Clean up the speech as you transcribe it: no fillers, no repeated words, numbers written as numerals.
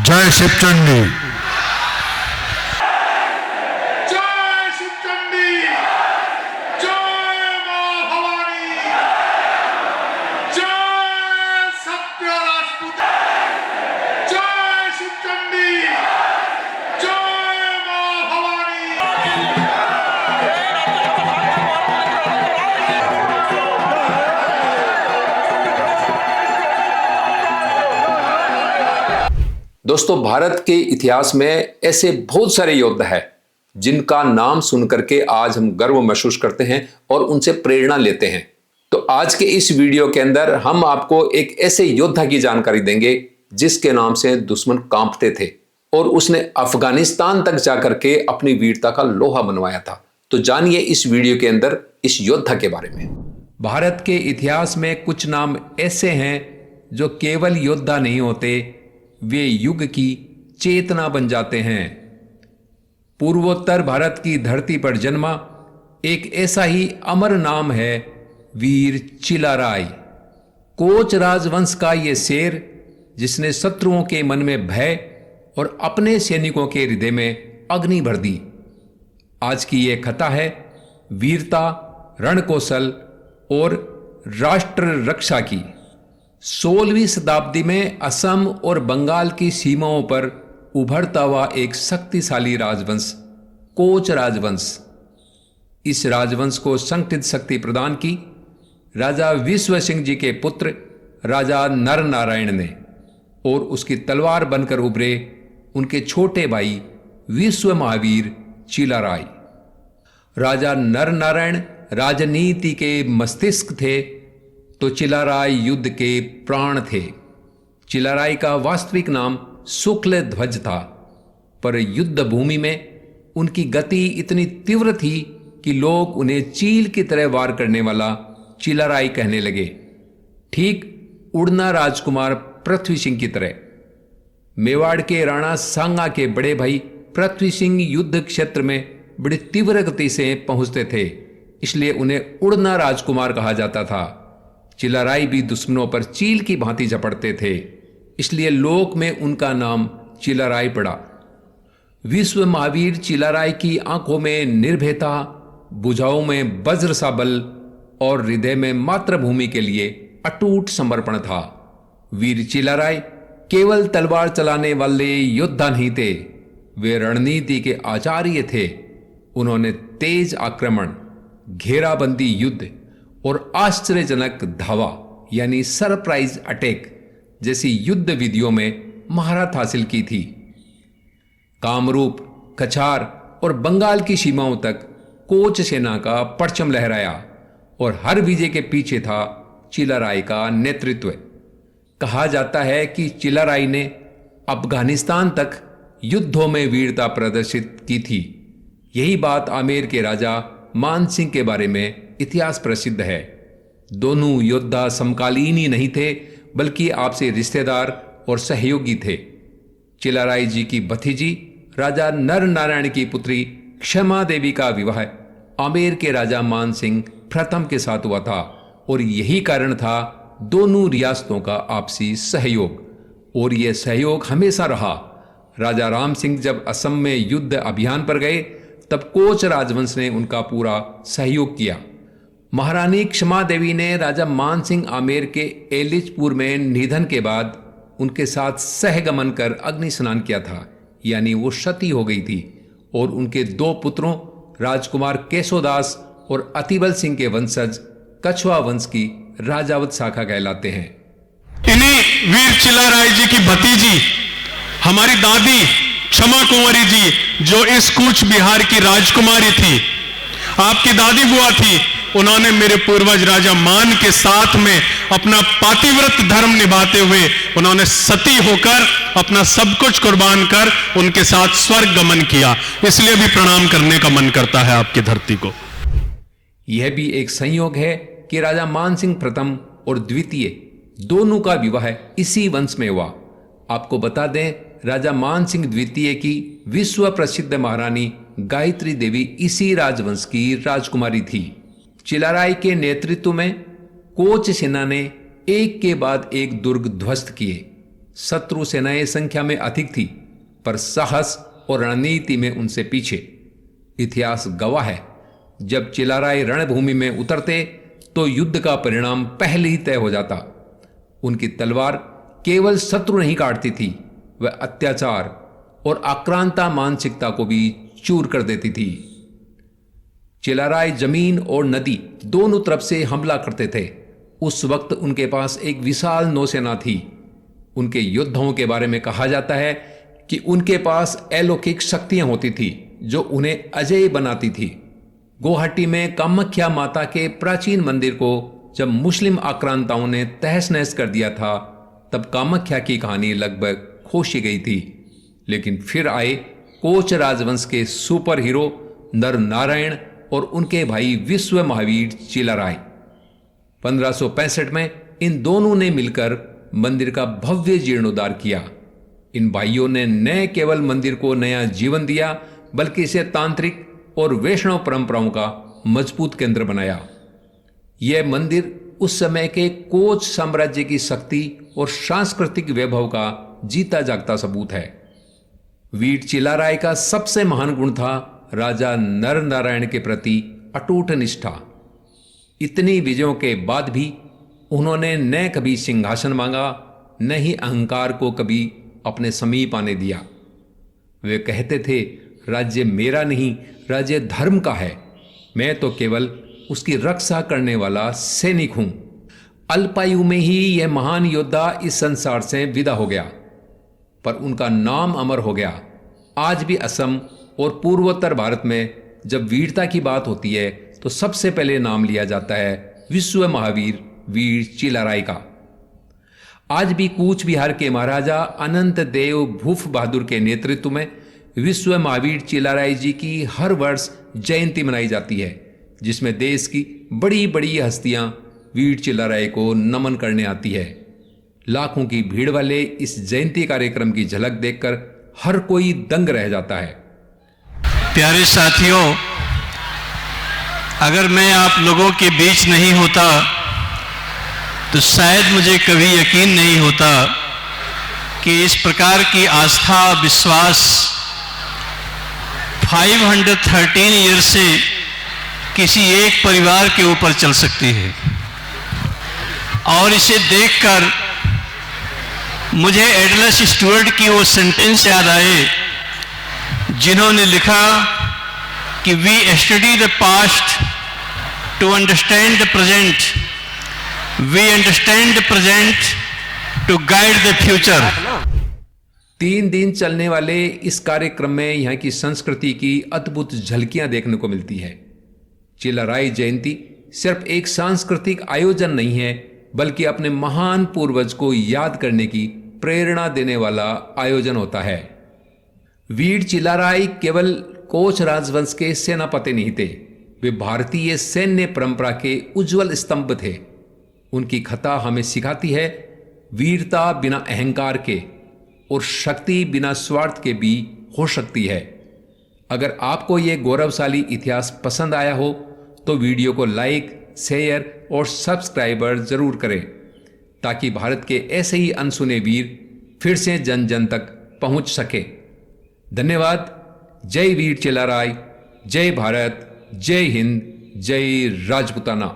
जय शिवचंडी। जय शिवचंडी, जय मां भवानी, जय सत्य राजपूत, जय शिवचंडी, जय मां भवानी। दोस्तों, भारत के इतिहास में ऐसे बहुत सारे योद्धा हैं जिनका नाम सुन करके आज हम गर्व महसूस करते हैं और उनसे प्रेरणा लेते हैं। तो आज के इस वीडियो के अंदर हम आपको एक ऐसे योद्धा की जानकारी देंगे जिसके नाम से दुश्मन कांपते थे और उसने अफगानिस्तान तक जाकर के अपनी वीरता का लोहा मनवाया था। तो जानिए इस वीडियो के अंदर इस योद्धा के बारे में। भारत के इतिहास में कुछ नाम ऐसे हैं जो केवल योद्धा नहीं होते, वे युग की चेतना बन जाते हैं। पूर्वोत्तर भारत की धरती पर जन्मा एक ऐसा ही अमर नाम है वीर चिलाराय। कोच राजवंश का ये शेर जिसने शत्रुओं के मन में भय और अपने सैनिकों के हृदय में अग्नि भर दी। आज की ये कथा है वीरता, रणकौशल और राष्ट्र रक्षा की। 16वीं शताब्दी में असम और बंगाल की सीमाओं पर उभरता हुआ एक शक्तिशाली राजवंश कोच राजवंश। इस राजवंश को संगठित शक्ति प्रदान की राजा विश्व सिंह जी के पुत्र राजा नर नारायण ने और उसकी तलवार बनकर उभरे उनके छोटे भाई विश्व महावीर चिलाराय। राजा नर नारायण राजनीति के मस्तिष्क थे तो चिलाराय युद्ध के प्राण थे। चिलाराय का वास्तविक नाम शुक्ल ध्वज था, पर युद्ध भूमि में उनकी गति इतनी तीव्र थी कि लोग उन्हें चील की तरह वार करने वाला चिलाराय कहने लगे, ठीक उड़ना राजकुमार पृथ्वी सिंह की तरह। मेवाड़ के राणा सांगा के बड़े भाई पृथ्वी सिंह युद्ध क्षेत्र में बड़ी तीव्र गति से पहुंचते थे, इसलिए उन्हें उड़ना राजकुमार कहा जाता था। चिलाराय भी दुश्मनों पर चील की भांति झपटते थे, इसलिए लोक में उनका नाम चिलाराय पड़ा। विश्व महावीर चिलाराय की आंखों में निर्भयता, भुजाओं में वज्र सा बल और हृदय में मातृभूमि के लिए अटूट समर्पण था। वीर चिलाराय केवल तलवार चलाने वाले योद्धा नहीं थे, वे रणनीति के आचार्य थे। उन्होंने तेज आक्रमण, घेराबंदी युद्ध और आश्चर्यजनक धावा यानी सरप्राइज अटैक जैसी युद्ध विधियों में महारत हासिल की थी। कामरूप, कछार और बंगाल की सीमाओं तक कोच सेना का परचम लहराया और हर विजय के पीछे था चिलाराय का नेतृत्व। कहा जाता है कि चिलाराय ने अफगानिस्तान तक युद्धों में वीरता प्रदर्शित की थी। यही बात आमेर के राजा मान सिंह के बारे में इतिहास प्रसिद्ध है। दोनों योद्धा समकालीन ही नहीं थे बल्कि आपसी रिश्तेदार और सहयोगी थे। चिलाराय जी की भतीजी राजा नर नारायण की पुत्री क्षमा देवी का विवाह आमेर के राजा मान सिंह प्रथम के साथ हुआ था और यही कारण था दोनों रियासतों का आपसी सहयोग, और यह सहयोग हमेशा रहा। राजा राम सिंह जब असम में युद्ध अभियान पर गए तब कोच राजवंश ने उनका पूरा सहयोग किया। महारानी क्षमा देवी ने राजा मान सिंह आमेर के एलिचपुर में निधन के बाद उनके साथ सहगमन कर अग्नि स्नान किया था, यानी वो सती हो गई थी, और उनके 2 पुत्रों राजकुमार केशोदास और अतिबल सिंह के वंशज कछवा वंश की राजावत शाखा कहलाते हैं। इन्हीं वीर चिलाराय जी की भतीजी हमारी दादी क्षमा कुंवरी जी, जो इस कूच बिहार की राजकुमारी थी, आपकी दादी बुआ थी, उन्होंने मेरे पूर्वज राजा मान के साथ में अपना पातिव्रत धर्म निभाते हुए उन्होंने सती होकर अपना सब कुछ कुर्बान कर उनके साथ स्वर्ग गमन किया। इसलिए भी प्रणाम करने का मन करता है आपकी धरती को। यह भी एक संयोग है कि राजा मान सिंह प्रथम और द्वितीय दोनों का विवाह इसी वंश में हुआ। आपको बता दें, राजा मान सिंह द्वितीय की विश्व प्रसिद्ध महारानी गायत्री देवी इसी राजवंश की राजकुमारी थी। चिलाराय के नेतृत्व में कोच सेना ने एक के बाद एक दुर्ग ध्वस्त किए। शत्रु सेनाएं संख्या में अधिक थी, पर साहस और रणनीति में उनसे पीछे। इतिहास गवाह है, जब चिलाराय रणभूमि में उतरते तो युद्ध का परिणाम पहले ही तय हो जाता। उनकी तलवार केवल शत्रु नहीं काटती थी, वह अत्याचार और आक्रांता मानसिकता को भी चूर कर देती थी। चिलाराय जमीन और नदी दोनों तरफ से हमला करते थे। उस वक्त उनके पास एक विशाल नौसेना थी। उनके योद्धाओं के बारे में कहा जाता है कि उनके पास अलौकिक शक्तियां होती थी जो उन्हें अजेय बनाती थी। गुवाहाटी में कामाख्या माता के प्राचीन मंदिर को जब मुस्लिम आक्रांताओं ने तहस नहस कर दिया था, तब कामाख्या की कहानी लगभग खोज गई थी। लेकिन फिर आए कोच राजवंश के सुपर हीरो नर नारायण और उनके भाई विश्व महावीर चिलाराय। 1565 में इन दोनों ने मिलकर मंदिर का भव्य जीर्णोद्धार किया। इन भाइयों ने न केवल मंदिर को नया जीवन दिया, बल्कि इसे तांत्रिक और वैष्णव परंपराओं का मजबूत केंद्र बनाया। यह मंदिर उस समय के कोच साम्राज्य की शक्ति और सांस्कृतिक वैभव का जीता जागता सबूत है। वीर चिलाराय का सबसे महान गुण था राजा नर नारायण के प्रति अटूट निष्ठा। इतनी विजयों के बाद भी उन्होंने न कभी सिंहासन मांगा, न ही अहंकार को कभी अपने समीप आने दिया। वे कहते थे, राज्य मेरा नहीं, राज्य धर्म का है। मैं तो केवल उसकी रक्षा करने वाला सैनिक हूं। अल्पायु में ही यह महान योद्धा इस संसार से विदा हो गया, पर उनका नाम अमर हो गया। आज भी असम और पूर्वोत्तर भारत में जब वीरता की बात होती है तो सबसे पहले नाम लिया जाता है विश्व महावीर वीर चिलाराय का। आज भी कूच बिहार के महाराजा अनंत देव भूप बहादुर के नेतृत्व में विश्व महावीर चिलाराय जी की हर वर्ष जयंती मनाई जाती है, जिसमें देश की बड़ी बड़ी हस्तियां वीर चिलाराय को नमन करने आती है। लाखों की भीड़ वाले इस जयंती कार्यक्रम की झलक देखकर हर कोई दंग रह जाता है। प्यारे साथियों, अगर मैं आप लोगों के बीच नहीं होता तो शायद मुझे कभी यकीन नहीं होता कि इस प्रकार की आस्था विश्वास 513 ईयर से किसी एक परिवार के ऊपर चल सकती है। और इसे देखकर मुझे एडलस स्टुअर्ट की वो सेंटेंस याद आए जिन्होंने लिखा कि we study the past to understand the present, we understand the present to guide the future. 3 दिन चलने वाले इस कार्यक्रम में यहाँ की संस्कृति की अद्भुत झलकियां देखने को मिलती है। चिलाराय जयंती सिर्फ एक सांस्कृतिक आयोजन नहीं है, बल्कि अपने महान पूर्वज को याद करने की प्रेरणा देने वाला आयोजन होता है। वीर चिलाराय केवल कोच राजवंश के सेनापति नहीं थे, वे भारतीय सैन्य परंपरा के उज्जवल स्तंभ थे। उनकी कथा हमें सिखाती है वीरता बिना अहंकार के और शक्ति बिना स्वार्थ के भी हो सकती है। अगर आपको यह गौरवशाली इतिहास पसंद आया हो तो वीडियो को लाइक, शेयर और सब्सक्राइबर जरूर करें, ताकि भारत के ऐसे ही अनसुने वीर फिर से जन जन तक पहुंच सके। धन्यवाद। जय वीर चिलाराय, जय भारत, जय हिंद, जय राजपूताना।